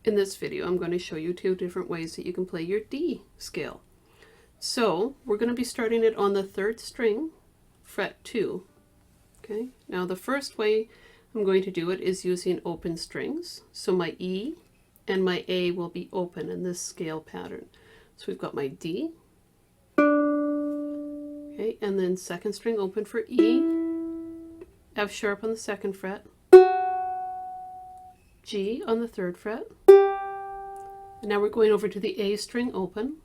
In this video, I'm going to show you 2 different ways that you can play your D scale. So we're going to be starting it on the 3rd string, fret 2. Okay, now the first way I'm going to do it is using open strings. So my E and my A will be open in this scale pattern. So we've got my D, okay, and then 2nd string open for E, F sharp on the 2nd fret, G on the 3rd fret. And now we're going over to the A string open,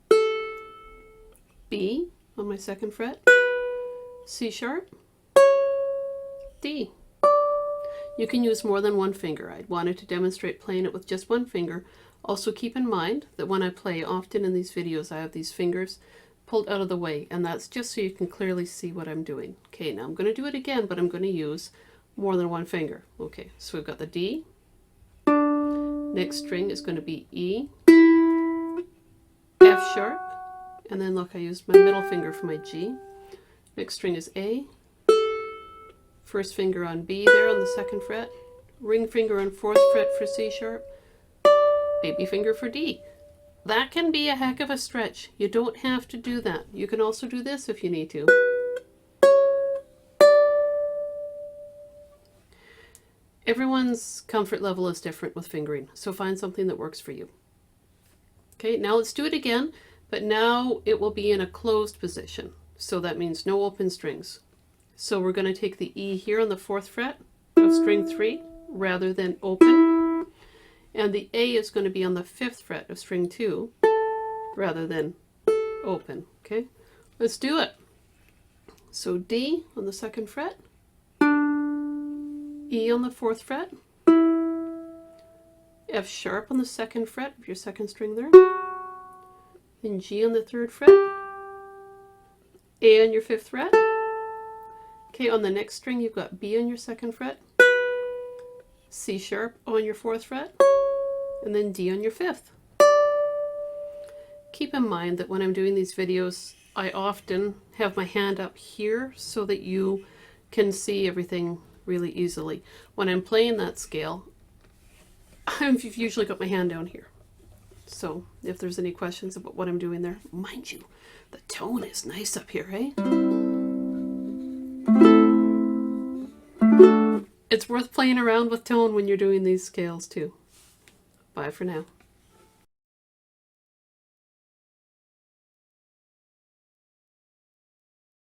B on my 2nd fret, C sharp, D. You can use more than one finger. I wanted to demonstrate playing it with just one finger. Also keep in mind that when I play, often in these videos I have these fingers pulled out of the way, and that's just so you can clearly see what I'm doing. Okay, now I'm going to do it again, but I'm going to use more than one finger. Okay, so we've got the D. Next string is going to be E, F sharp, and then look, I used my middle finger for my G. Next string is A, first finger on B there on the 2nd fret, ring finger on 4th fret for C sharp, baby finger for D. That can be a heck of a stretch. You don't have to do that. You can also do this if you need to. Everyone's comfort level is different with fingering, so find something that works for you. Okay, now let's do it again, but now it will be in a closed position. So that means no open strings. So we're going to take the E here on the 4th fret of string 3 rather than open. And the A is going to be on the 5th fret of string 2 rather than open. Okay, let's do it. So D on the 2nd fret, E on the 4th fret, F sharp on the 2nd fret of your 2nd string there, then G on the 3rd fret, A on your 5th fret. Okay, on the next string you've got B on your 2nd fret, C sharp on your 4th fret, and then D on your 5th. Keep in mind that when I'm doing these videos, I often have my hand up here so that you can see everything really easily. When I'm playing that scale, I've usually got my hand down here. So if there's any questions about what I'm doing there, mind you, the tone is nice up here, eh? It's worth playing around with tone when you're doing these scales too. Bye for now.